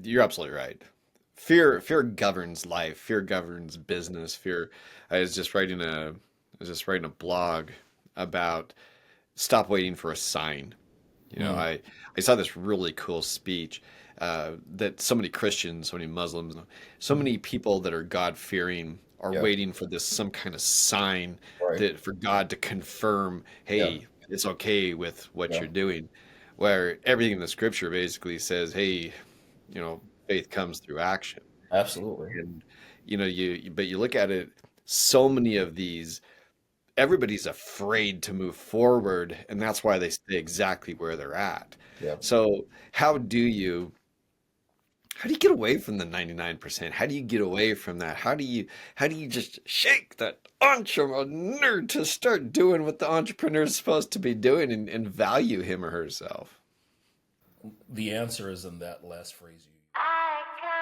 You're absolutely right. Fear governs life. Fear governs business. Fear. I was just writing a I was just writing a blog about stop waiting for a sign. Mm, I saw this really cool speech that so many Christians, so many Muslims, so many people that are God fearing are yeah, waiting for this some kind of sign right. that for God to confirm, Yeah, hey, it's okay with what yeah, you're doing. Where everything in the scripture basically says, hey, faith comes through action. absolutely. And but you look at it, so many of these everybody's afraid to move forward, and that's why they stay exactly where they're at. Yeah. So how do you get away from the 99%? How do you get away from that? How do you just shake that entrepreneur to start doing what the entrepreneur is supposed to be doing and value him or herself? The answer is in that last phrase you used. I kinda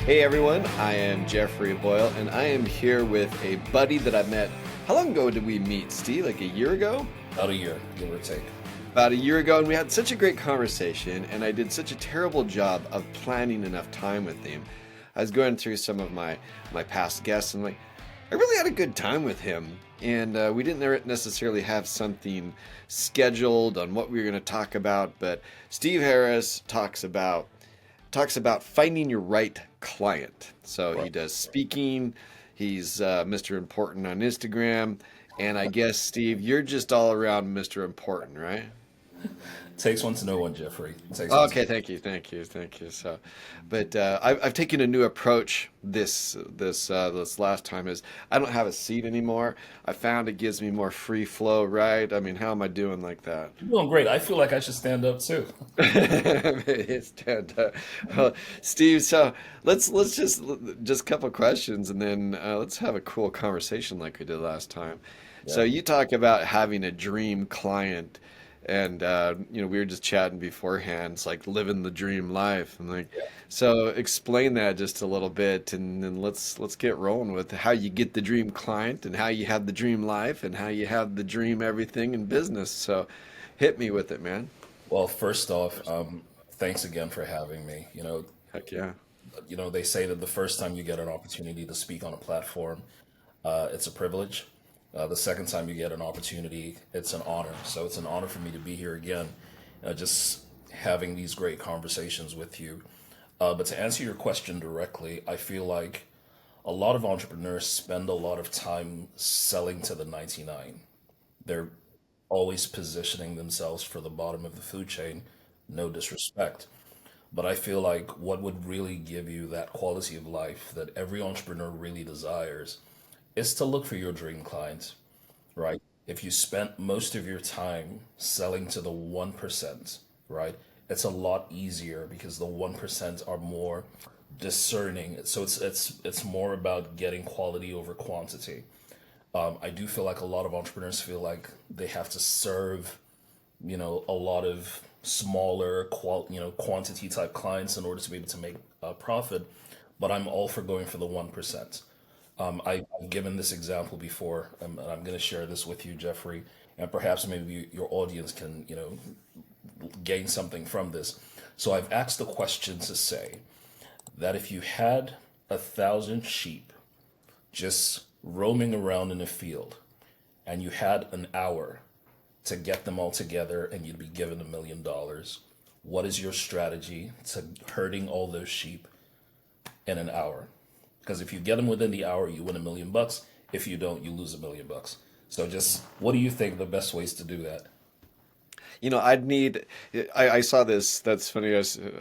Hey everyone, I am Jeffrey Boyle, and I am here with a buddy that I met. How long ago did we meet, Steve? Like a year ago? About a year, give or take. About a year ago, and we had such a great conversation, and I did such a terrible job of planning enough time with him. I was going through some of my past guests, and like, I really had a good time with him, and we didn't necessarily have something scheduled on what we were going to talk about. But Steve Harris talks about finding your right client. So he Right. does speaking. He's Mr. Important on Instagram, and I guess Steve, you're just all around Mr. Important, right? Takes one to know one, Jeffrey. Takes one to Okay, thank you, thank you, thank you. So, but I've taken a new approach this last time is I don't have a seat anymore. I found it gives me more free flow, right? I mean, how am I doing like that? You're doing great. I feel like I should stand up too. It's dead. Well, Steve, so let's just a couple questions and then let's have a cool conversation like we did last time. So Yeah. you talk about having a dream client, and we were just chatting beforehand. It's like living the dream life, and like, Yeah. so explain that just a little bit, and then let's get rolling with how you get the dream client, and how you have the dream life, and how you have the dream everything in business. So hit me with it, man. Well, first off, thanks again for having me. Heck yeah. They say that the first time you get an opportunity to speak on a platform, it's a privilege. The second time you get an opportunity, it's an honor. So it's an honor for me to be here again, just having these great conversations with you. But to answer your question directly, I feel like a lot of entrepreneurs spend a lot of time selling to the 99. They're always positioning themselves for the bottom of the food chain, no disrespect. But I feel like what would really give you that quality of life that every entrepreneur really desires is to look for your dream client, right? If you spent most of your time selling to the 1%, right? It's a lot easier because the 1% are more discerning. So it's more about getting quality over quantity. I do feel like a lot of entrepreneurs feel like they have to serve, a lot of smaller quantity type clients in order to be able to make a profit. But I'm all for going for the 1%. I've given this example before, and I'm going to share this with you, Jeffrey, and perhaps maybe your audience can, gain something from this. So I've asked the question to say that if you had 1,000 sheep just roaming around in a field, and you had an hour to get them all together and you'd be given $1 million, what is your strategy to herding all those sheep in an hour? Because if you get them within the hour, you win $1 million. If you don't, you lose $1 million. So just what do you think the best ways to do that? I'd need. I saw this. That's funny.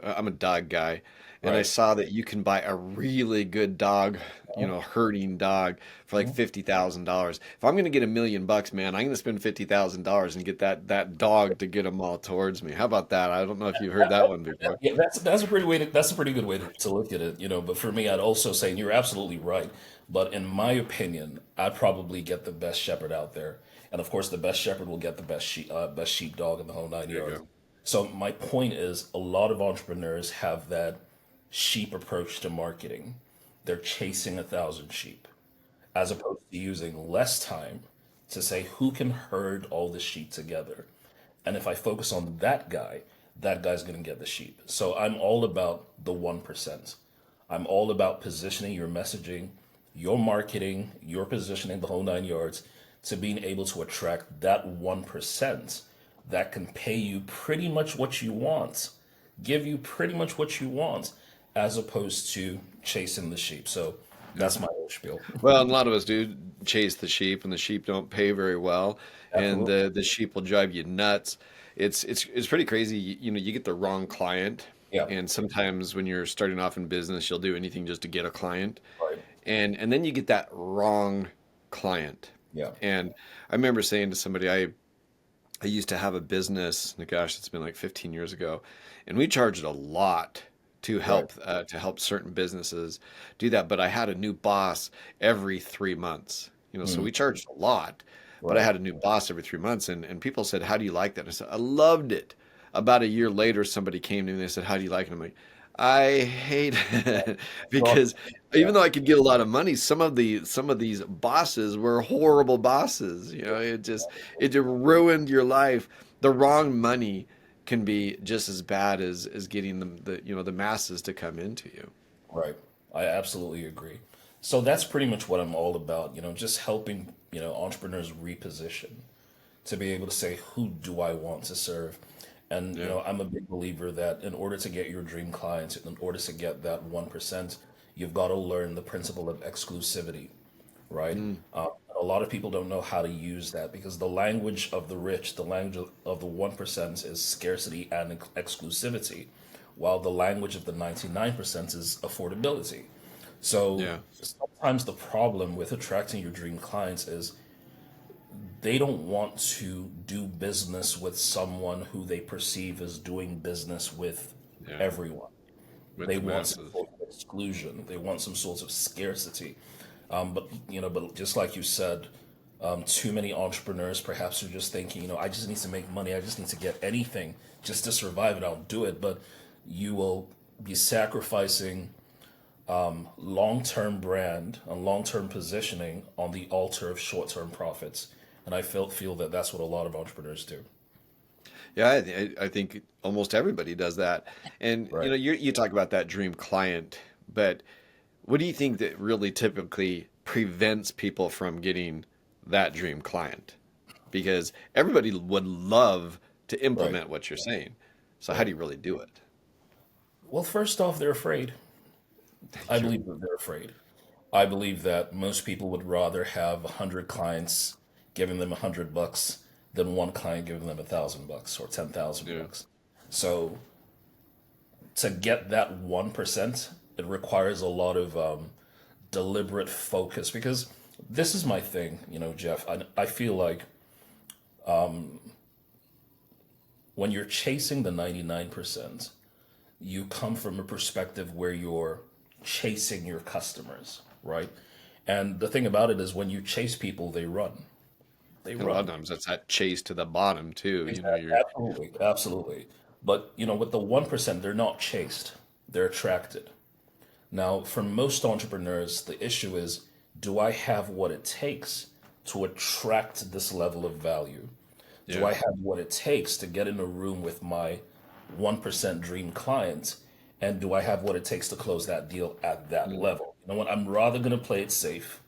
I'm a dog guy, and I Right. saw that you can buy a really good dog, herding dog for like Mhm. $50,000. If I'm gonna get $1 million, man, I'm gonna spend $50,000 and get that dog to get them all towards me. How about that? I don't know if you've heard that one before. Yeah, that's a pretty good way to look at it, But for me, I'd also say, and you're absolutely right. But in my opinion, I'd probably get the best shepherd out there, and of course, the best shepherd will get the best sheepdog in the whole nine There you yards. go. So my point is, a lot of entrepreneurs have that sheep approach to marketing. They're chasing 1,000 sheep. as opposed to using less time to say who can herd all the sheep together. And if I focus on that guy's going to get the sheep. So I'm all about the 1%. I'm all about positioning your messaging, your marketing, your positioning, the whole nine yards, to being able to attract that 1% that can pay you pretty much what you want, give you pretty much what you want, as opposed to chasing the sheep. So Yeah. that's my whole spiel. Well, and a lot of us do chase the sheep, and the sheep don't pay very well, and Absolutely. the sheep will drive you nuts. It's pretty crazy. You get the wrong client, Yeah. and sometimes when you're starting off in business, you'll do anything just to get a client, Right. and then you get that wrong client. Yeah. And I remember saying to somebody, I used to have a business. Gosh, it's been like 15 years ago, and we charged a lot Right. to help certain businesses do that. But I had a new boss every 3 months. So Mm. we charged a lot, but I Right. had a new boss every 3 months, and people said, "How do you like that?" And I said, "I loved it." About a year later, somebody came to me and they said, "How do you like it?" I'm like, I hate it because Yeah. even though I could get a lot of money, some of these bosses were horrible bosses. It just ruined your life. The wrong money can be just as bad as getting the masses to come into you. Right. I absolutely agree. So that's pretty much what I'm all about, just helping, entrepreneurs reposition to be able to say, who do I want to serve? And, Yeah. I'm a big believer that in order to get your dream clients, in order to get that 1%, you've got to learn the principle of exclusivity, right? Mm, A lot of people don't know how to use that because the language of the rich, the language of the 1% is scarcity and exclusivity, while the language of the 99% is affordability. So yeah. sometimes the problem with attracting your dream clients is they don't want to do business with someone who they perceive as doing business with Yeah. everyone. With They the want some masses. sort of exclusion. They want some sort of scarcity. But just like you said, too many entrepreneurs perhaps are just thinking, I just need to make money. I just need to get anything just to survive, and I'll do it. But you will be sacrificing long-term brand and long-term positioning on the altar of short-term profits. And I feel that that's what a lot of entrepreneurs do. Yeah, I think almost everybody does that. And Right. you talk about that dream client, but what do you think that really typically prevents people from getting that dream client? Because everybody would love to Right. implement what you're saying. So how Right. do you really do it? Well, first off, they're afraid. I You're, believe that they're afraid. I believe that most people would rather have 100 clients giving them $100 than one client giving them $1,000 or 10,000 yeah, bucks. So to get that 1%, it requires a lot of deliberate focus because this is my thing, Jeff. I feel like when you're chasing the 99%, you come from a perspective where you're chasing your customers, right? And the thing about it is when you chase people, they run. They and a lot of run. times that's that chase to the bottom too. Exactly. Absolutely. Absolutely. But, with the 1%, they're not chased. They're attracted. Now, for most entrepreneurs, the issue is, do I have what it takes to attract this level of value? Do Yeah. I have what it takes to get in a room with my 1% dream client? And do I have what it takes to close that deal at that Mm. level? You know what? I'm rather going to play it safe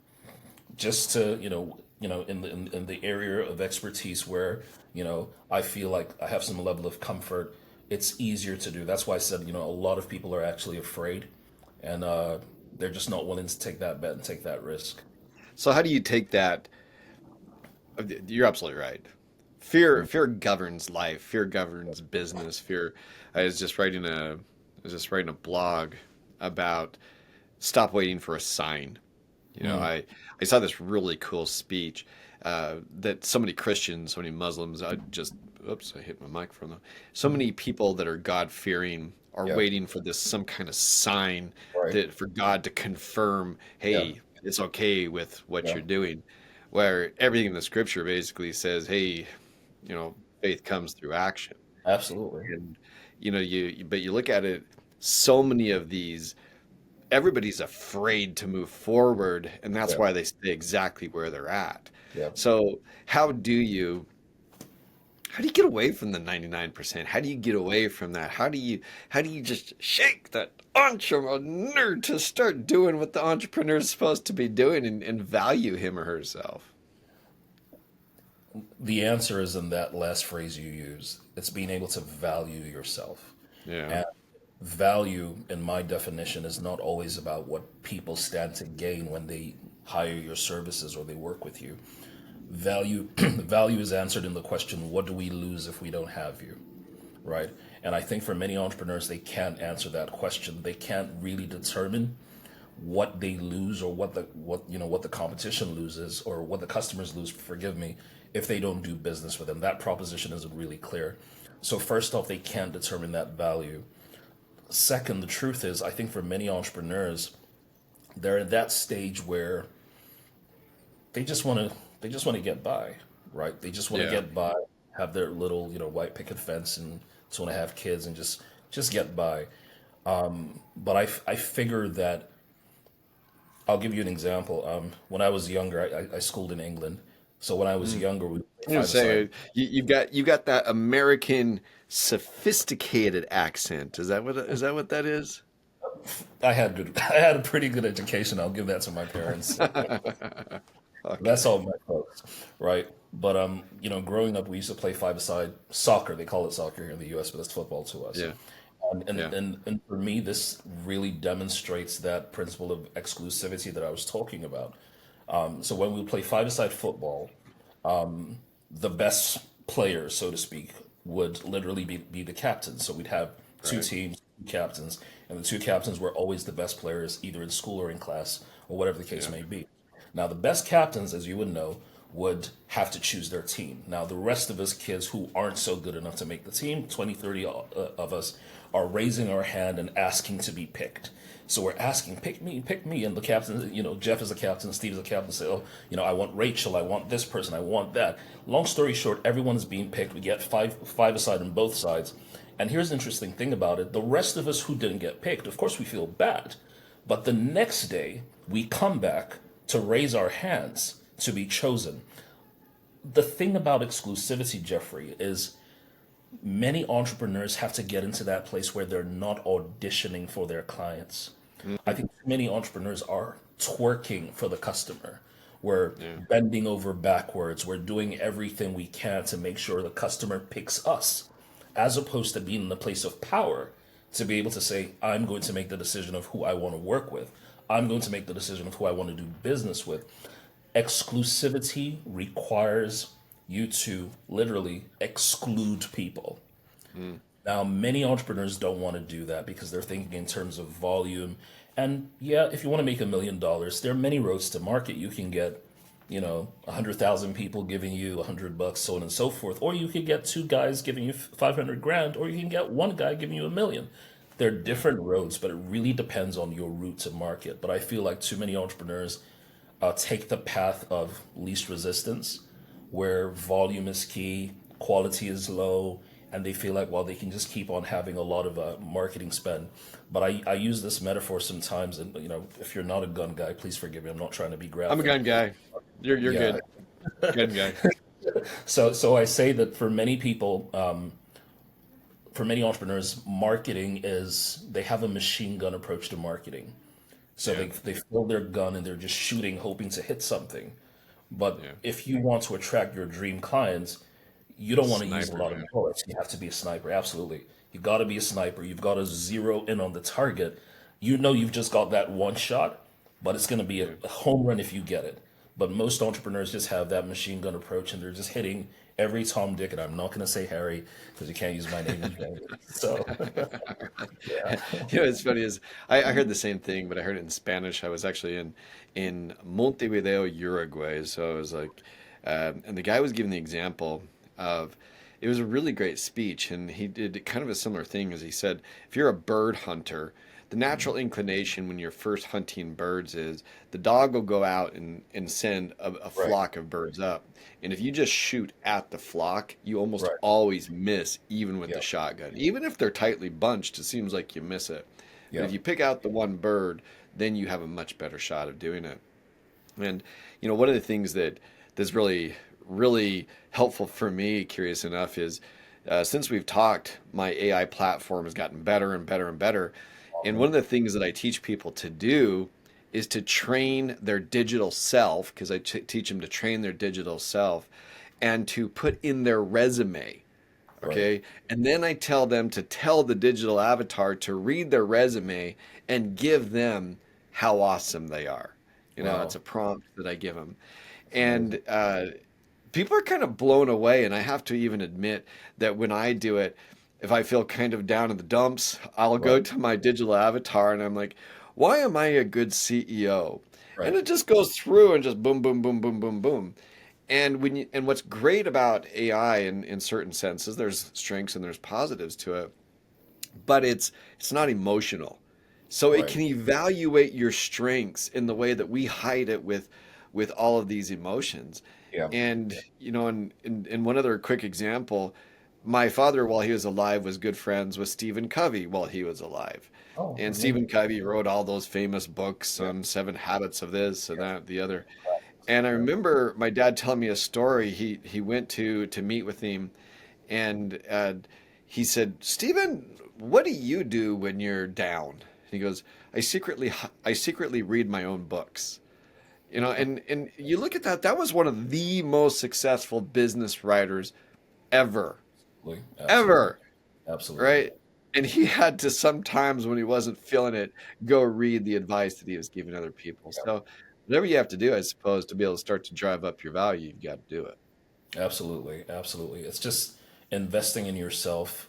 just to, in the area of expertise where, I feel like I have some level of comfort. It's easier to do. That's why I said, a lot of people are actually afraid and they're just not willing to take that bet and take that risk. So how do you take that? You're absolutely right. Fear governs life. Fear governs business. Fear. I was just writing a I was just writing a blog about stop waiting for a sign. Mm, I saw this really cool speech that so many Christians, so many Muslims, oops, I hit my microphone though. So many people that are God fearing are yeah, waiting for this some kind of sign right. that for God to confirm, Yeah, hey, it's okay with what yeah, you're doing. Where everything in the scripture basically says, hey, faith comes through action. absolutely. And but you look at it, so many of these everybody's afraid to move forward, and that's Yeah, why they stay exactly where they're at. yeah. So how do you get away from the 99%? How do you get away from that? How do you just shake that entrepreneur to start doing what the entrepreneur is supposed to be doing and value him or herself? The answer is in that last phrase you use. It's being able to value yourself. Yeah, And value, in my definition, is not always about what people stand to gain when they hire your services or they work with you. Value value is answered in the question, what do we lose if we don't have you? Right? And I think for many entrepreneurs, they can't answer that question. They can't really determine what they lose or what the competition loses or what the customers lose, forgive me, if they don't do business with them. That proposition isn't really clear. So first off, they can't determine that value. Second, the truth is, I think for many entrepreneurs, they're at that stage where they just want to get by, right? They just want to yeah. get by, have their little, white picket fence and 2.5 kids and just get by. But I figure that I'll give you an example. When I was younger, I schooled in England. So when I was younger, we I'm played gonna five aside. say you got that American sophisticated accent. Is that what that is? I had a pretty good education. I'll give that to my parents. Okay. That's all my folks, right? But growing up, we used to play five-a-side soccer. They call it soccer here in the U.S., but it's football to us. Yeah. And Yeah. and for me, this really demonstrates that principle of exclusivity that I was talking about. So when we play five-a-side football, the best players, so to speak, would literally be the captains. So we'd have two Right. teams, two captains, and the two captains were always the best players, either in school or in class, or whatever the case Yeah. may be. Now, the best captains, as you would know, would have to choose their team. Now, the rest of us kids who aren't so good enough to make the team, 20, 30 of us, are raising our hand and asking to be picked. So we're asking, pick me. And the captain, Jeff is a captain, Steve is a captain, say, oh, I want Rachel, I want this person, I want that. Long story short, everyone is being picked. We get five aside on both sides. And here's the interesting thing about it. The rest of us who didn't get picked, of course we feel bad. But the next day, we come back to raise our hands to be chosen. The thing about exclusivity, Jeffrey, is many entrepreneurs have to get into that place where they're not auditioning for their clients. I think many entrepreneurs are twerking for the customer. We're Yeah. bending over backwards. We're doing everything we can to make sure the customer picks us, as opposed to being in the place of power to be able to say, I'm going to make the decision of who I want to work with. I'm going to make the decision of who I want to do business with. Exclusivity requires you to literally exclude people. Now, many entrepreneurs don't want to do that because they're thinking in terms of volume. And yeah, if you want to make $1 million, there are many roads to market. You can get, 100,000 people giving you $100, so on and so forth. Or you could get two guys giving you 500 grand, or you can get one guy giving you 1 million. They're different roads, but it really depends on your route to market. But I feel like too many entrepreneurs take the path of least resistance, where volume is key, quality is low, and they feel like, well, they can just keep on having a lot of marketing spend. But I use this metaphor sometimes, and if you're not a gun guy, please forgive me. I'm not trying to be I'm a graphic. gun guy. You're Yeah. good. Gun guy. So I say that for many people, for many entrepreneurs, marketing is they have a machine gun approach to marketing. So Yeah. they fill their gun and they're just shooting, hoping to hit something. But Yeah. if you want to attract your dream clients, you don't want to use a Sniper, lot of man. bullets. You have to be a sniper. Absolutely. You got to be a sniper. You've got to zero in on the target. You know you've just got that one shot, but it's going to be Yeah. a home run if you get it. But most entrepreneurs just have that machine gun approach and they're just hitting every Tom, Dick, and I'm not going to say Harry because you can't use my name in vain. So, yeah. It's funny is I heard the same thing, but I heard it in Spanish. I was actually in Montevideo, Uruguay. So I was like, and the guy was giving the example of it was a really great speech, and he did kind of a similar thing as he said, if you're a bird hunter, the natural inclination when you're first hunting birds is the dog will go out and send a Right. flock of birds up. And if you just shoot at the flock, you almost Right. always miss, even with Yeah. the shotgun. Even if they're tightly bunched, it seems like you miss it. But Yeah. if you pick out the one bird then you have a much better shot of doing it. And one of the things that's really helpful for me, curious enough, is since we've talked, my AI platform has gotten better and better and better. And one Awesome. of the things that I teach people to do is to train their digital self, because teach them to train their digital self and to put in their resume. Right. Okay. And then I tell them to tell the digital avatar to read their resume and give them how awesome they are. It's Wow. a prompt that I give them. Amazing. And people are kind of blown away. And I have to even admit that when I do it, if I feel kind of down in the dumps, I'll Right. go to my digital avatar and I'm like, why am I a good CEO? And Right. it just goes through and just boom, boom, boom, boom, boom, boom. And what's great about AI in certain senses, there's strengths and there's positives to it, but it's not emotional. So it Right. can evaluate your strengths in the way that we hide it with all of these emotions. Yeah. And and one other quick example, my father while he was alive was good friends with Stephen Covey while he was alive. Oh, And amazing. Stephen Covey wrote all those famous books Yeah. on seven habits of this and Yeah. that, the other. Practice. And I Yeah. remember my dad telling me a story. He went to meet with him, and he said, "Stephen, what do you do when you're down?" And he goes, I secretly read my own books." And you look at that. That was one of the most successful business writers ever, Absolutely. Absolutely. ever, Absolutely. right? And he had to sometimes when he wasn't feeling it, go read the advice that he was giving other people. Yeah. So whatever you have to do, I suppose, to be able to start to drive up your value, you've got to do it. Absolutely. Absolutely. It's just investing in yourself,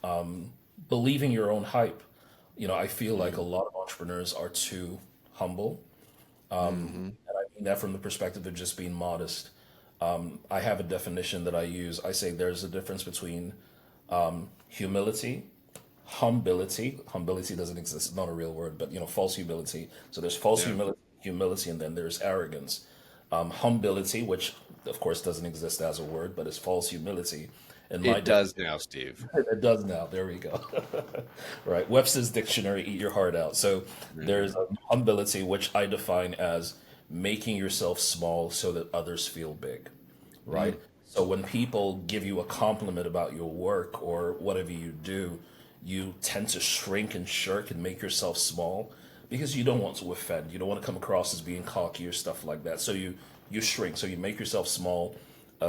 believing your own hype. I feel like a Mm-hmm. lot of entrepreneurs are too humble. Mm-hmm. And I mean that from the perspective of just being modest. I have a definition that I use. I say there's a difference between humility, humility. Humility doesn't exist; it's not a real word, but false humility. So there's false Yeah. humility, and then there's arrogance. Humility, which of course doesn't exist as a word, but is false humility. And my It does now, Steve. it does now. There we go. Right. Webster's dictionary, eat your heart out. So there's Hmm. humility, which I define as making yourself small so that others feel big. Mm. Right. So when people give you a compliment about your work or whatever you do, you tend to shrink and shirk and make yourself small because you don't want to offend. You don't want to come across as being cocky or stuff like that. So you shrink. So you make yourself small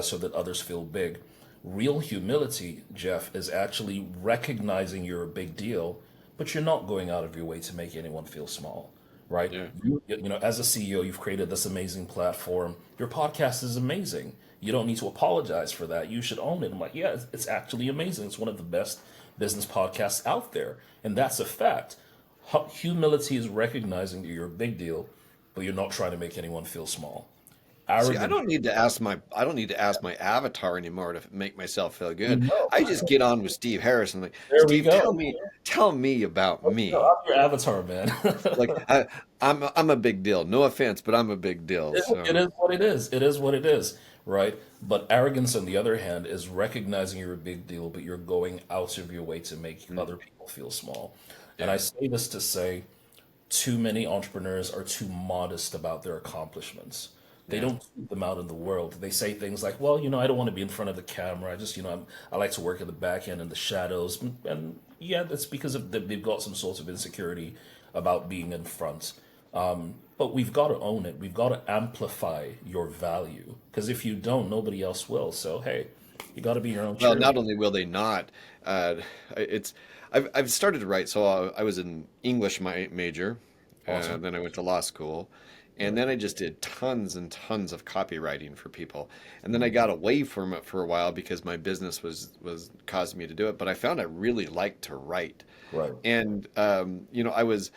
so that others feel big. Real humility, Jeff, is actually recognizing you're a big deal, but you're not going out of your way to make anyone feel small, right? Yeah. As a CEO, you've created this amazing platform. Your podcast is amazing. You don't need to apologize for that. You should own it. I'm like, yeah, it's actually amazing. It's one of the best business podcasts out there, and that's a fact. Humility is recognizing that you're a big deal, but you're not trying to make anyone feel small. See, Arrogance, I don't need to ask my avatar anymore to make myself feel you good. know. I just get on with Steve Harris and like, There we Steve, go. tell me about No, me. I'm your avatar, man. Like I'm a big deal. No offense, but I'm a big deal. It So is what it is. It is what it is, right? But arrogance, on the other hand, is recognizing you're a big deal, but you're going out of your way to make mm, other people feel small. And I yeah, say this to say too many entrepreneurs are too modest about their accomplishments. They yeah. don't keep them out in the world. They say things like, well, I don't want to be in front of the camera. I just, I like to work at the back end in the shadows. And yeah, that's because they've got some sort of insecurity about being in front. But we've got to own it. We've got to amplify your value. Because if you don't, nobody else will. So, hey, you got to be your own Well, not cheerleader. only will they not, uh, it's I've started to write. So I was an English major, Awesome. then I went to law school, and Right. then I just did tons and tons of copywriting for people. And then I Mhm. got away from it for a while because my business was causing me to do it. But I found I really liked to write. Right. And I was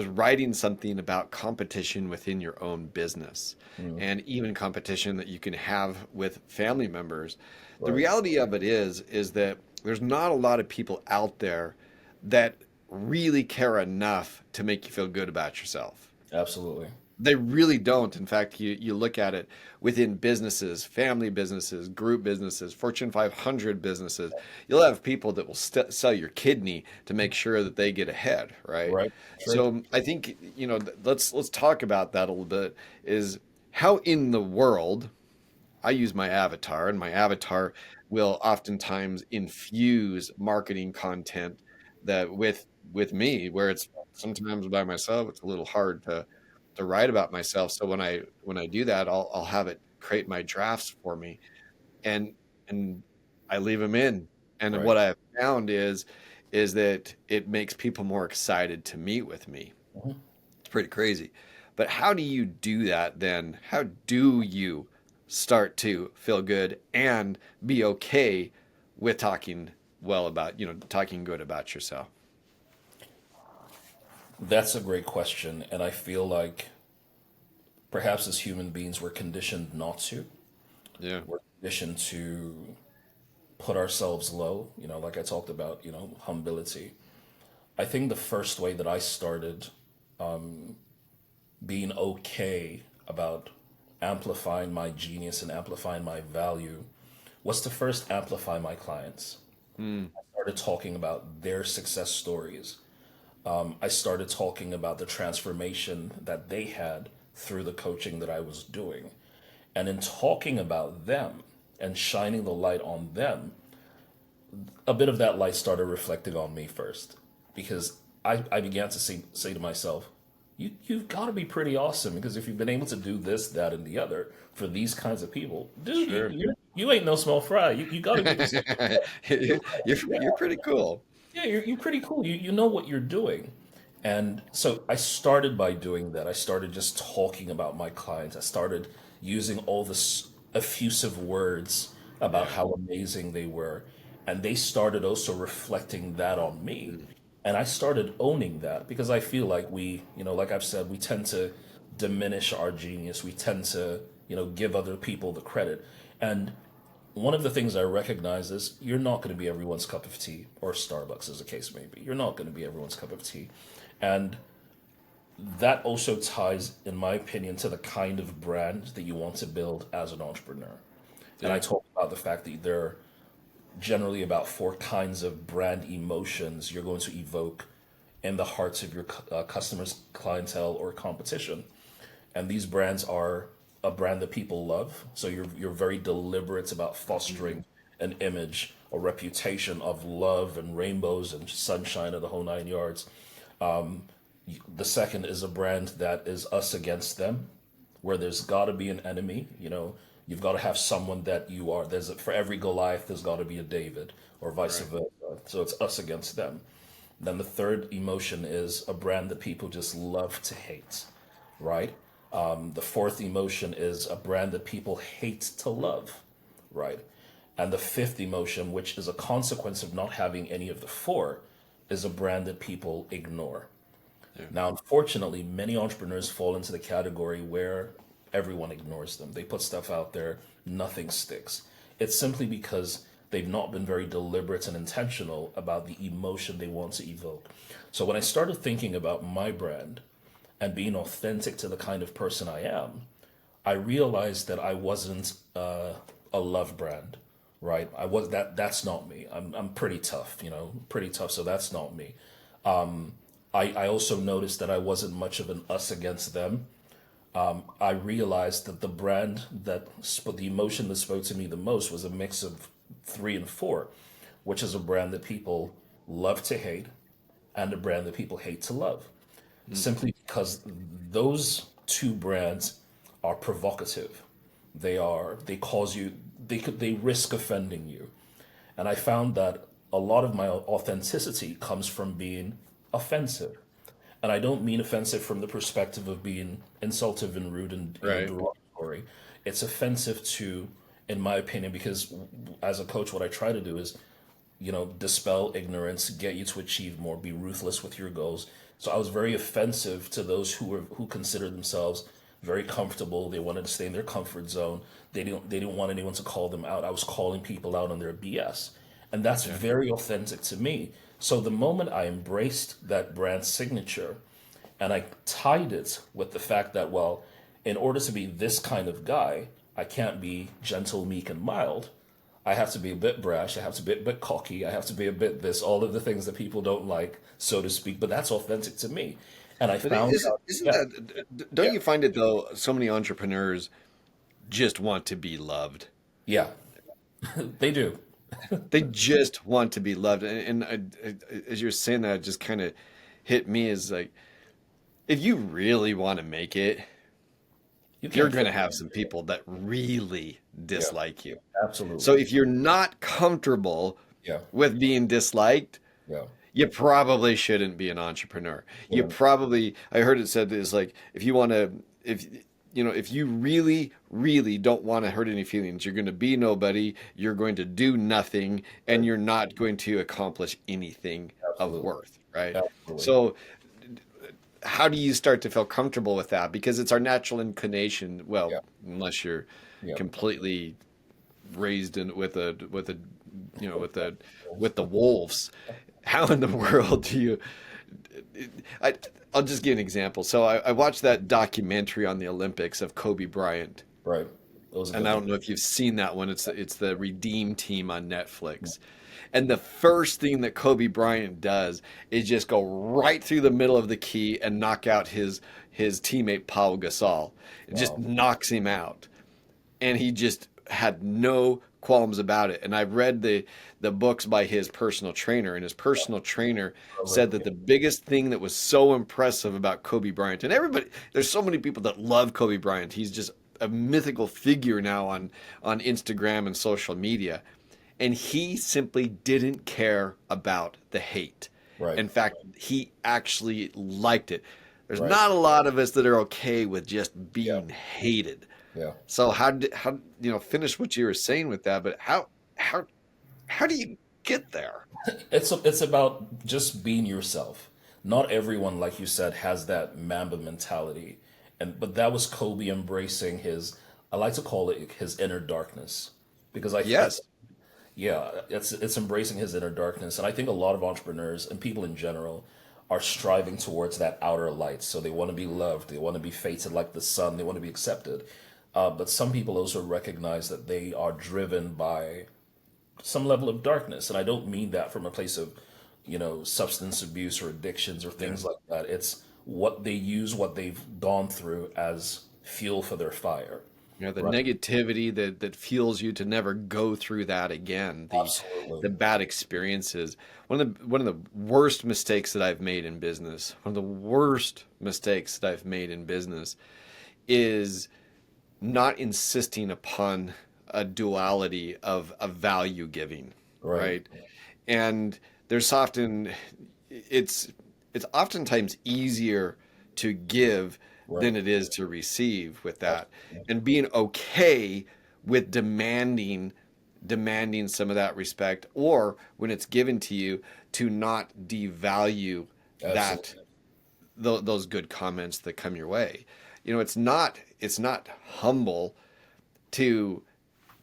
writing something about competition within your own business, Mhm. and even competition that you can have with family members. The Right. reality of it is that there's not a lot of people out there that really care enough to make you feel good about yourself. Absolutely. They really don't. In fact, you look at it within businesses, family businesses, group businesses, Fortune 500 businesses. You'll have people that will sell your kidney to make sure that they get ahead, right? Right? True. So I think, let's talk about that a little bit. Is how in the world I use my avatar, and my avatar will oftentimes infuse marketing content that with me, where it's sometimes by myself, it's a little hard to write about myself. So when I do that, I'll have it create my drafts for me, and and I leave them in. And Right. what I've found is that it makes people more excited to meet with me. Mhm. It's pretty crazy. But how do you do that then? How do you start to feel good and be okay with talking well about, talking good about yourself? That's a great question, and I feel like perhaps as human beings we're conditioned not to. Yeah. We're conditioned to put ourselves low, like I talked about, humility. I think the first way that I started being okay about amplifying my genius and amplifying my value was to first amplify my clients. Hmm. I started talking about their success stories. I started talking about the transformation that they had through the coaching that I was doing. And in talking about them and shining the light on them, a bit of that light started reflecting on me first. Because I began to say to myself, you've got to be pretty awesome because if you've been able to do this, that, and the other for these kinds of people, dude, Sure. you ain't no small fry. You got to be considered. You're pretty cool. Yeah, you're pretty cool. You know what you're doing. And so I started by doing that. I started just talking about my clients. I started using all this effusive words about Yeah. how amazing they were. And they started also reflecting that on me. And I started owning that because I feel like like I've said, we tend to diminish our genius. We tend to, give other people the credit. And one of the things I recognize is you're not going to be everyone's cup of tea, or Starbucks, as the case may be. You're not going to be everyone's cup of tea. And that also ties, in my opinion, to the kind of brand that you want to build as an entrepreneur. And I Yeah. talk about the fact that there are generally about four kinds of brand emotions you're going to evoke in the hearts of your customers, clientele, or competition. And these brands are a brand that people love. So you're very deliberate about fostering an image, a reputation of love and rainbows and sunshine and the whole nine yards. The second is a brand that is us against them, where there's got to be an enemy. You've got to have someone that you are. For every Goliath, there's got to be a David, or vice Right. versa. So it's us against them. Then the third emotion is a brand that people just love to hate, right? The fourth emotion is a brand that people hate to love, right? And the fifth emotion, which is a consequence of not having any of the four, is a brand that people ignore. Yeah. Now, unfortunately, many entrepreneurs fall into the category where everyone ignores them. They put stuff out there, nothing sticks. It's simply because they've not been very deliberate and intentional about the emotion they want to evoke. So when I started thinking about my brand and being authentic to the kind of person I am, I realized that I wasn't a love brand, right? I was that's not me. I'm pretty tough, pretty tough, so that's not me. I also noticed that I wasn't much of an us against them. I realized that the emotion that spoke to me the most was a mix of three and four, which is a brand that people love to hate and a brand that people hate to love. Mm. Simply because those two brands are provocative. They cause you, they risk offending you. And I found that a lot of my authenticity comes from being offensive. And I don't mean offensive from the perspective of being insultive and rude and Right. derogatory. It's offensive to, in my opinion, because as a coach, what I try to do is dispel ignorance, get you to achieve more, be ruthless with your goals. So I was very offensive to those who consider themselves very comfortable. They wanted to stay in their comfort zone. They didn't want anyone to call them out. I was calling people out on their BS. And that's Yeah. very authentic to me. So the moment I embraced that brand signature And I tied it with the fact that, well, in order to be this kind of guy, I can't be gentle, meek, and mild. I have to be a bit brash. I have to be a bit cocky. I have to be a bit this, all of the things that people don't like, so to speak. But that's authentic to me. And I But found out, isn't yeah, that, don't yeah, you find it though, so many entrepreneurs just want to be loved? yeah, they do. They just want to be loved. As you're saying that, it just kind of hit me as like, if you really want to make it, You you're can't going fake to it. have some people that really Yeah, dislike you. So absolutely. if you're not comfortable Yeah, with being disliked, yeah, you probably shouldn't be an entrepreneur. You yeah, probably, I heard it said is like, if you want to, if if you really, really don't want to hurt any feelings, you're going to be nobody, you're going to do nothing, and right. you're not going to accomplish anything of Absolutely, worth, right? absolutely. So how do you start to feel comfortable with that? Because it's our natural inclination. Well, Yeah, unless you're yeah. completely raised in with a with the wolves. How in the world do you? I, I'll just give an example. So I watched that documentary on the Olympics of Kobe Bryant, Right. It was a and good I one. don't know if you've seen that one. It's the Redeem Team on Netflix. And the first thing that Kobe Bryant does is just go right through the middle of the key and knock out his teammate Paul Gasol. It just Wow. knocks him out, and he just had no qualms about it. And I've read the books by his personal trainer, and his personal trainer said that Yeah. the biggest thing that was so impressive about Kobe Bryant, and everybody, there's so many people that love Kobe Bryant. He's just a mythical figure now on Instagram and social media. And he simply didn't care about the hate. Right. In fact, he actually liked it. There's Right. not a lot of us that are okay with just Yeah. being hated. Yeah. So how finish what you were saying with that? But how how do you get there? It's about just being yourself. Not everyone, like you said, has that Mamba mentality, and but that was Kobe embracing his. I like to call it his inner darkness, because I Yes. yeah, it's embracing his inner darkness, and I think a lot of entrepreneurs and people in general are striving towards that outer light. So they want to be loved, they want to be fated like the sun, they want to be accepted. But some people also recognize that they are driven by some level of darkness, and I don't mean that from a place of, substance abuse or addictions or Yeah. things like that. It's what they use, what they've gone through as fuel for their fire. The Right? negativity that fuels you to never go through that again. The Absolutely. bad experiences. One of the worst mistakes that I've made in business. One of the worst mistakes that I've made in business is not insisting upon a duality of value giving, Right. right? And there's often it's oftentimes easier to give Right. than it is to receive with that, Absolutely. and being okay with demanding some of that respect, or when it's given to you, to not devalue that Absolutely. those good comments that come your way. It's not humble to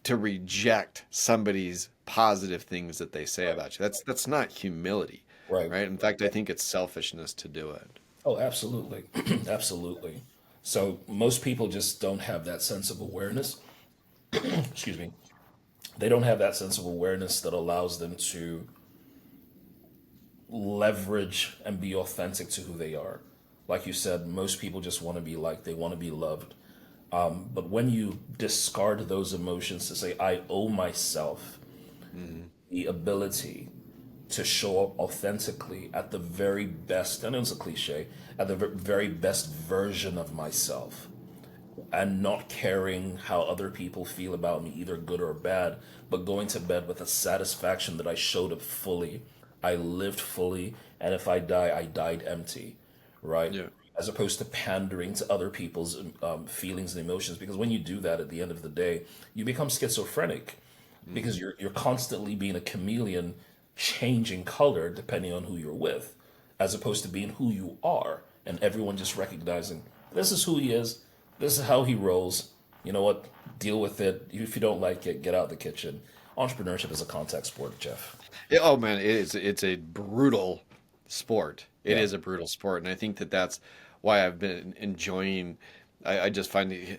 reject somebody's positive things that they say Right. about you. That's not humility, Right. right? In fact, I think it's selfishness to do it. Oh, absolutely. Absolutely. So most people just don't have that sense of awareness. Excuse me. They don't have that sense of awareness that allows them to leverage and be authentic to who they are. Like you said, most people just want to be liked, they want to be loved. But when you discard those emotions to say, I owe myself Mhm. the ability to show up authentically at the very best, I know it's a cliche, at the very best version of myself, and not caring how other people feel about me, either good or bad, but going to bed with a satisfaction that I showed up fully, I lived fully, and if I die, I died empty, right? Yeah. As opposed to pandering to other people's feelings and emotions. Because when you do that, at the end of the day, you become schizophrenic, because Mhm. you're constantly being a chameleon, changing color depending on who you're with, as opposed to being who you are, and everyone just recognizing this is who he is, this is how he rolls. You know what? Deal with it. If you don't like it, get out of the kitchen. Entrepreneurship is a contact sport, Jeff. Oh man, it's a brutal sport. It Yeah. is a brutal sport, and I think that that's why I've been enjoying. I just find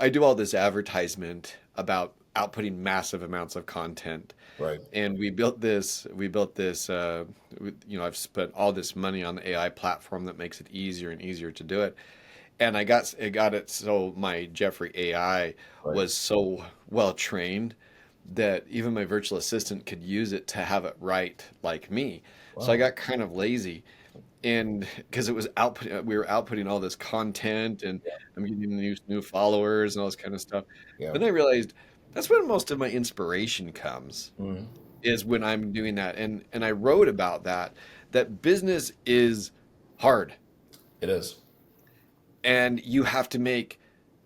I do all this advertisement about outputting massive amounts of content, Right. and we built this I've spent all this money on the AI platform that makes it easier and easier to do it, and I got it so my Jeffrey AI Right. was so well trained that even my virtual assistant could use it to have it write like me. So I Wow. got kind of lazy, and because it was output we were outputting all this content, and I'm getting new followers and all this kind of stuff. Yeah. But then I realized that's when most of my inspiration comes, Mm. is when I'm doing that. And I wrote about that business is hard, It is. and you have to make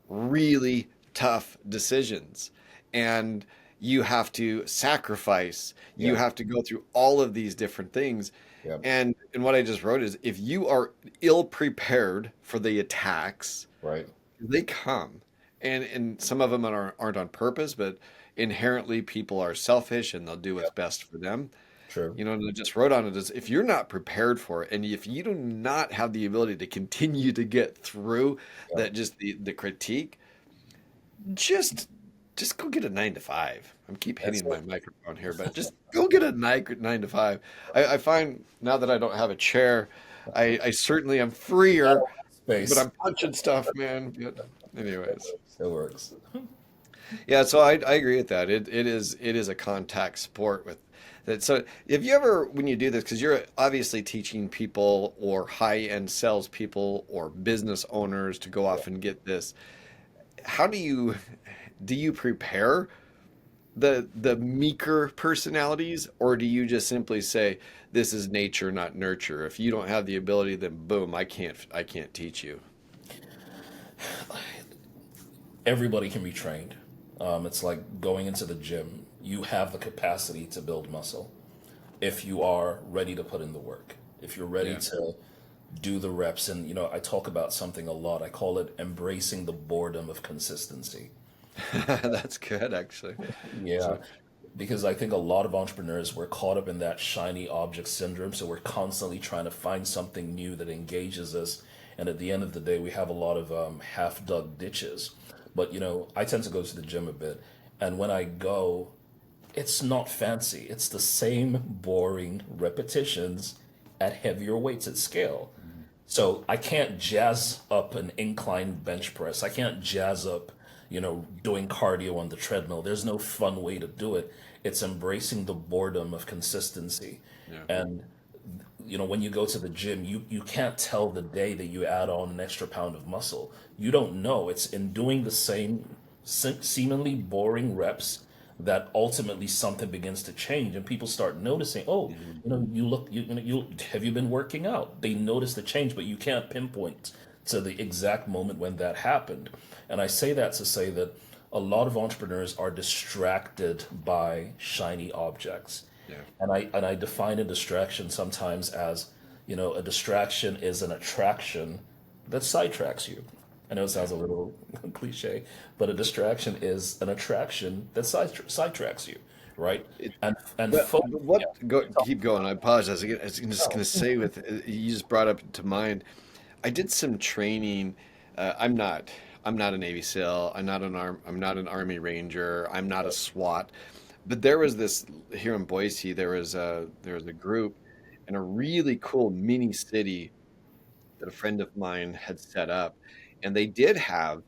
really tough decisions, and you have to sacrifice, you Yeah. have to go through all of these different things. Yeah. And what I just wrote is, if you are ill prepared for the attacks, Right. they come. And some of them aren't on purpose, but inherently people are selfish and they'll do Yeah. what's best for them. True. And I just wrote on it is, if you're not prepared for it, and if you do not have the ability to continue to get through Yeah. that, just the critique, just just go get a 9 to 5. I'm keep That's hitting my it. microphone here, but just go get a 9 to 5. I find now that I don't have a chair, I certainly am freer, but Space. I'm punching stuff, man. But anyways, It works. yeah. So I agree with that. It is a contact sport with that. So if you ever, when you do this, because you're obviously teaching people or high end salespeople or business owners to go Yeah. off and get this, how do you prepare the meeker personalities, or do you just simply say this is nature, not nurture? If you don't have the ability, then boom, I can't teach you. Everybody can be trained. It's like going into the gym. You have the capacity to build muscle if you are ready to put in the work. If you're ready Yeah. to do the reps, and I talk about something a lot. I call it embracing the boredom of consistency. That's good, actually. Yeah, So because I think a lot of entrepreneurs, we're caught up in that shiny object syndrome. So we're constantly trying to find something new that engages us. And at the end of the day, we have a lot of half dug ditches. But, I tend to go to the gym a bit. And when I go, it's not fancy. It's the same boring repetitions at heavier weights at scale. So I can't jazz up an incline bench press. I can't jazz up, doing cardio on the treadmill. There's no fun way to do it. It's embracing the boredom of consistency. yeah. And when you go to the gym, you can't tell the day that you add on an extra pound of muscle. You don't know. It's in doing the same seemingly boring reps that ultimately something begins to change, and people start noticing. Oh, Mhm. you look. You have you been working out? They notice the change, but you can't pinpoint to the exact moment when that happened. And I say that to say that a lot of entrepreneurs are distracted by shiny objects. Yeah. And I define a distraction sometimes as, a distraction is an attraction that sidetracks you. I know it sounds a little cliche, but a distraction is an attraction that sidetracks you, right? It, And but, folks, but yeah, keep going. I apologize. I was just no, going to say, with you just brought up to mind, I did some training. I'm not a Navy SEAL. I'm not an Army Ranger. I'm not a SWAT. But there was this here in Boise. There was a group in a really cool mini city that a friend of mine had set up, and they did have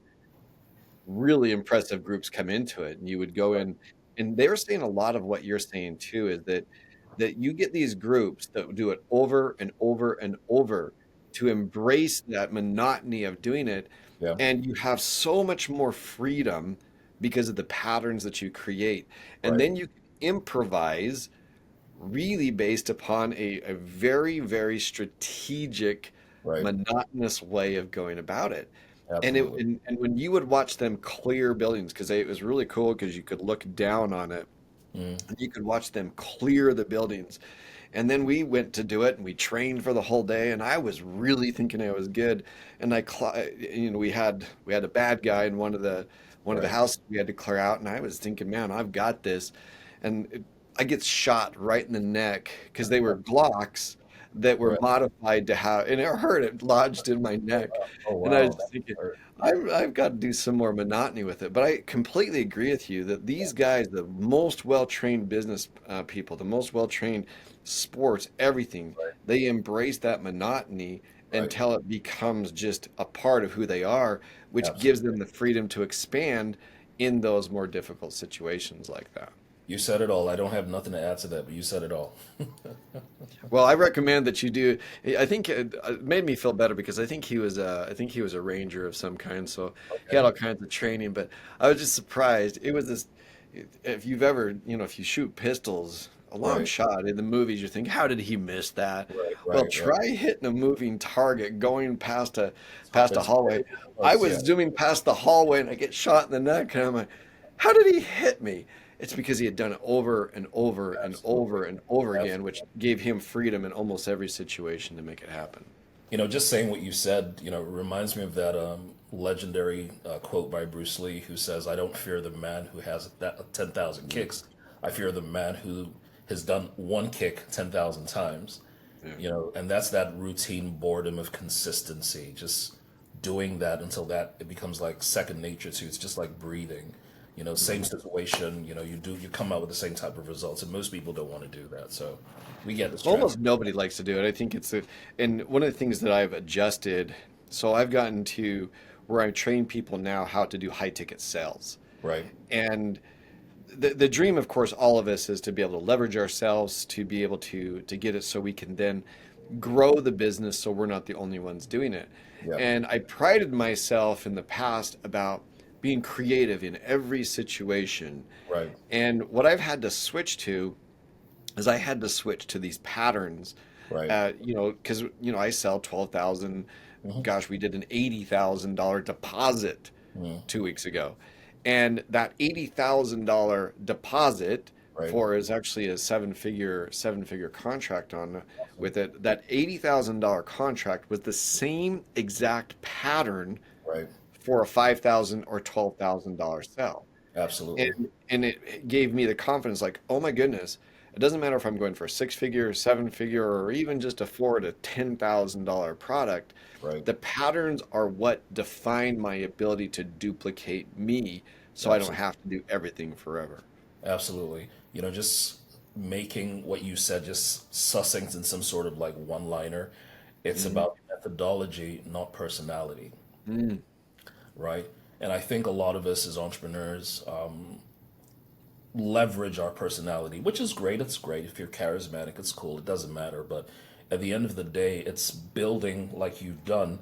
really impressive groups come into it. And you would go in, and they were saying a lot of what you're saying too, is that you get these groups that do it over and over and over, to embrace that monotony of doing it, yeah, and you have so much more freedom because of the patterns that you create. And right, then you can improvise really based upon a very, very strategic, right, monotonous way of going about it. And it absolutely, and when you would watch them clear buildings, because it was really cool, because you could look down on it mm, and you could watch them clear the buildings. And then we went to do it, and we trained for the whole day, and I was really thinking I was good. And we had a bad guy in one of the right, houses we had to clear out, and I was thinking, man, I've got this. And I get shot right in the neck, because they were Glocks, that were Right. modified to have, and it hurt. It lodged in my neck, Oh and I was wow. just thinking, Or- I've got to do some more monotony with it. But I completely agree with you that these guys, the most well-trained business people, the most well-trained sports, everything, Right. they embrace that monotony Right. until it becomes just a part of who they are, which gives Absolutely. them the freedom to expand in those more difficult situations like that. You said it all. I don't have nothing to add to that, but you said it all. Well, I recommend that you do. I think it made me feel better because I think he was a ranger of some kind, so he had Okay. all kinds of training. But I was just surprised. It was this. If you've ever, if you shoot pistols, a long Right. shot in the movies, you think, how did he miss that? Right. Well, Right. Right. try hitting a moving target going past a It's hallway. very I close. was Yeah. zooming past the hallway and I get shot in the neck, and I'm like, how did he hit me? It's because he had done it over and over and Absolutely. over and over again, which Absolutely. gave him freedom in almost every situation to make it happen. Just saying what you said, reminds me of that legendary quote by Bruce Lee, who says, "I don't fear the man who has 10,000 kicks. I fear the man who has done one kick 10,000 times." Yeah. And that's that routine boredom of consistency, just doing that until that it becomes like second nature to you. It's just like breathing. Same situation. You come out with the same type of results, and most people don't want to do that. So we get this trend. Almost nobody likes to do it. I think and one of the things that I've adjusted, so I've gotten to where I train people now how to do high ticket sales. Right. And the dream, of course, all of us is to be able to leverage ourselves, to be able to get it so we can then grow the business so we're not the only ones doing it. Yeah. And I prided myself in the past about being creative in every situation. Right. And what I've had to switch to is I had to switch to these patterns, Right. because, I sell 12,000. Hmm. Gosh, we did an $80,000 deposit Hmm. 2 weeks ago. And that $80,000 deposit Right. for is actually a seven figure contract on with it. That $80,000 contract was the same exact pattern Right. for a 5,000 or $12,000 sell. Absolutely. And it gave me the confidence, like, oh my goodness, it doesn't matter if I'm going for a 6 figure, 7 figure, or even just a $4,000 to $10,000 product. Right. The patterns are what define my ability to duplicate me, so I don't Absolutely. have to do everything forever. Absolutely. Just making what you said just succinct in some sort of like one liner. It's Hmm. about methodology, not personality. Mm. Right. And I think a lot of us as entrepreneurs leverage our personality, which is great. It's great. If you're charismatic, it's cool. It doesn't matter. But at the end of the day, it's building like you've done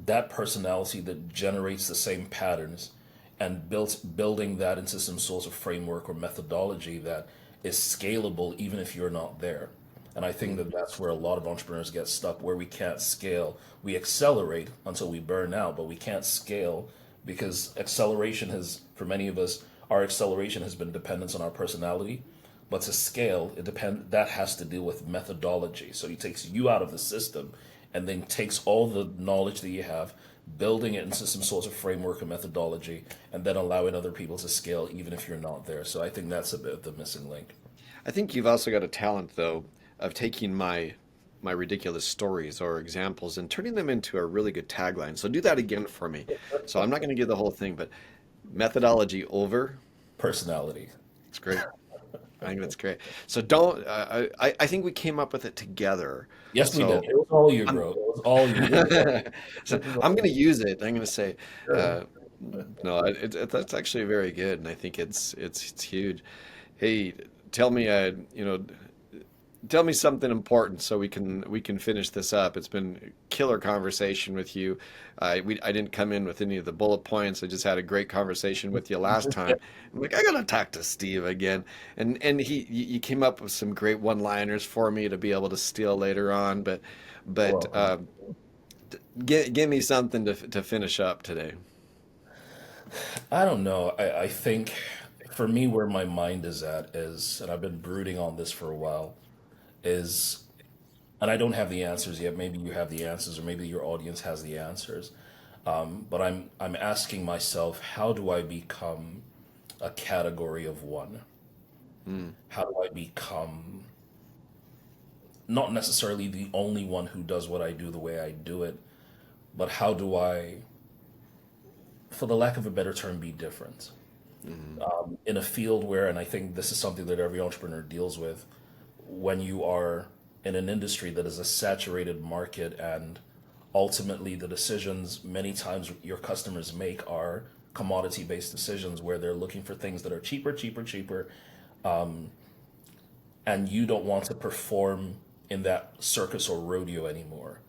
that personality that generates the same patterns and building that into some sort of framework or methodology that is scalable even if you're not there. And I think that that's where a lot of entrepreneurs get stuck, where we can't scale. We accelerate until we burn out, but we can't scale because acceleration has, for many of us, our acceleration has been dependent on our personality. But to scale, that has to deal with methodology. So it takes you out of the system and then takes all the knowledge that you have, building it into some sort of framework or methodology, and then allowing other people to scale even if you're not there. So I think that's a bit of the missing link. I think you've also got a talent, though, of taking my ridiculous stories or examples and turning them into a really good tagline. So do that again for me. So I'm not going to give the whole thing, but methodology over. Personality. It's great. I think that's great. So don't. I think we came up with it together. Yes, we did. So It was all you, I'm. bro. It was all you. So This is I'm all going to you. use it. I'm going to say, Sure. uh, no, that's actually very good, and I think it's huge. Hey, tell me, tell me something important so we can finish this up. It's been a killer conversation with you. I didn't come in with any of the bullet points. I just had a great conversation with you last time. I'm like, I gotta talk to Steve again, and you came up with some great one-liners for me to be able to steal later on. You're But welcome. give me something to finish up today. I don't know. I think for me, where my mind is at is, and I've been brooding on this for a while, is, and I don't have the answers yet. Maybe you have the answers, or maybe your audience has the answers. But I'm asking myself, how do I become a category of one? Mm, How do I become not necessarily the only one who does what I do the way I do it, but how do I, for the lack of a better term, be different? In a field where, and I think this is something that every entrepreneur deals with, when you are in an industry that is a saturated market, and ultimately the decisions many times your customers make are commodity based decisions where they're looking for things that are cheaper, cheaper, cheaper, and you don't want to perform in that circus or rodeo anymore.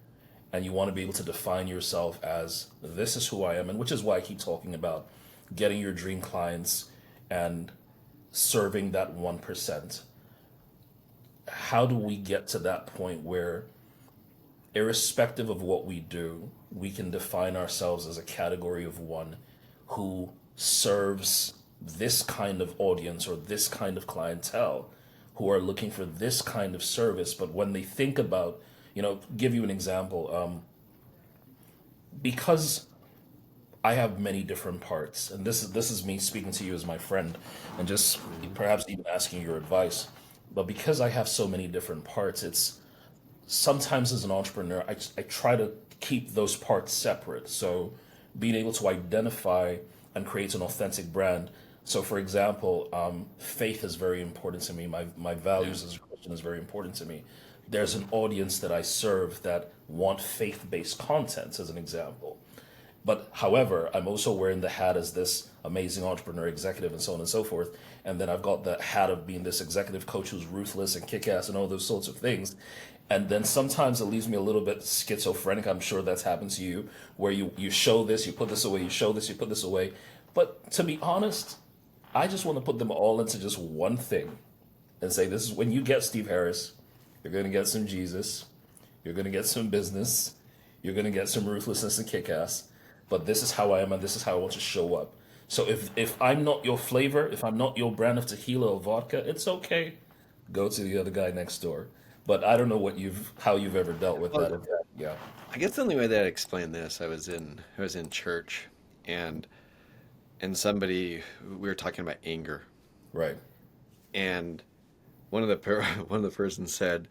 And you want to be able to define yourself as this is who I am, and which is why I keep talking about getting your dream clients and serving that 1%. How do we get to that point where, irrespective of what we do, we can define ourselves as a category of one who serves this kind of audience or this kind of clientele who are looking for this kind of service? But when they think about, give you an example, because I have many different parts, and this is me speaking to you as my friend, and just perhaps even asking your advice. But because I have so many different parts, it's sometimes as an entrepreneur, I try to keep those parts separate. So being able to identify and create an authentic brand. So for example, faith is very important to me. My values as a Christian is very important to me. There's an audience that I serve that want faith-based content, as an example. But however, I'm also wearing the hat as this amazing entrepreneur, executive, and so on and so forth. And then I've got the hat of being this executive coach who's ruthless and kick-ass and all those sorts of things. And then sometimes it leaves me a little bit schizophrenic. I'm sure that's happened to you, where you show this, you put this away, you show this, you put this away. But to be honest, I just want to put them all into just one thing and say, this is when you get Steve Harris, you're going to get some Jesus, you're going to get some business, you're going to get some ruthlessness and kick-ass. But this is how I am, and this is how I want to show up. So if I'm not your flavor, if I'm not your brand of tequila or vodka, it's okay. Go to the other guy next door. But I don't know how you've ever dealt with that. Yeah. I guess the only way that I explain this, I was in church, and somebody, we were talking about anger, Right. and one of the one of the persons said,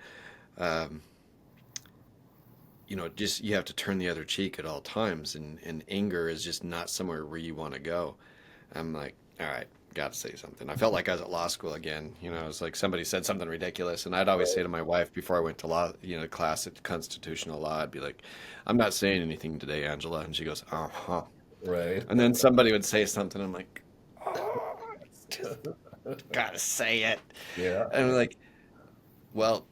just you have to turn the other cheek at all times, and anger is just not somewhere where you want to go. I'm like, all right, got to say something. I felt like I was at law school again. It was like somebody said something ridiculous, and I'd always say to my wife before I went to law, class at constitutional law, I'd be like, I'm not saying anything today, Angela, and she goes, uh-huh. Right. And then somebody would say something, I'm like, oh, just gotta say it. Yeah. And I'm like, well,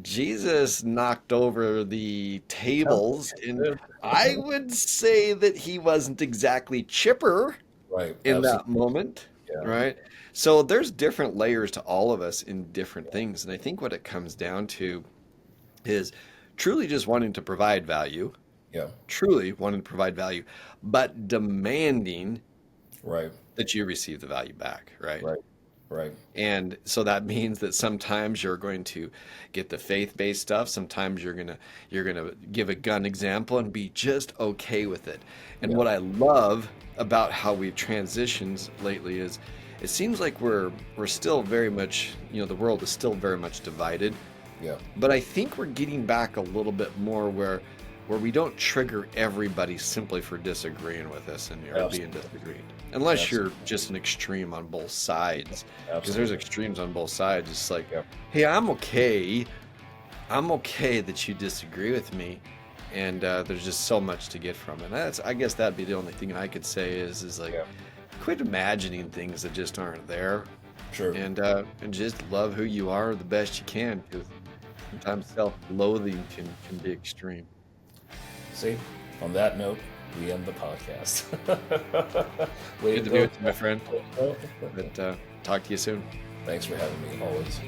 Jesus knocked over the tables, and I would say that he wasn't exactly chipper Right. in Absolutely. that moment, Yeah. right? So there's different layers to all of us in different things. And I think what it comes down to is truly just wanting to provide value, Yeah. but demanding Right. that you receive the value back, right? Right. Right. And so that means that sometimes you're going to get the faith-based stuff. Sometimes you're gonna give a gun example and be just okay with it. And Yeah. what I love about how we've transitioned lately is it seems like we're still very much, the world is still very much divided. Yeah. But I think we're getting back a little bit more where we don't trigger everybody simply for disagreeing with us and or being Absolutely. disagreed. Unless Absolutely. you're just an extreme on both sides. Because there's Absolutely. extremes on both sides. It's like, Yeah. hey, I'm okay. I'm okay that you disagree with me. And there's just so much to get from it. I guess that'd be the only thing I could say is like, Yeah. quit imagining things that just aren't there. Sure. And just love who you are the best you can. Because sometimes self-loathing can be extreme. See, on that note, we end the podcast. Way Good to to be go. with you, my friend. But talk to you soon. Thanks for having me, always.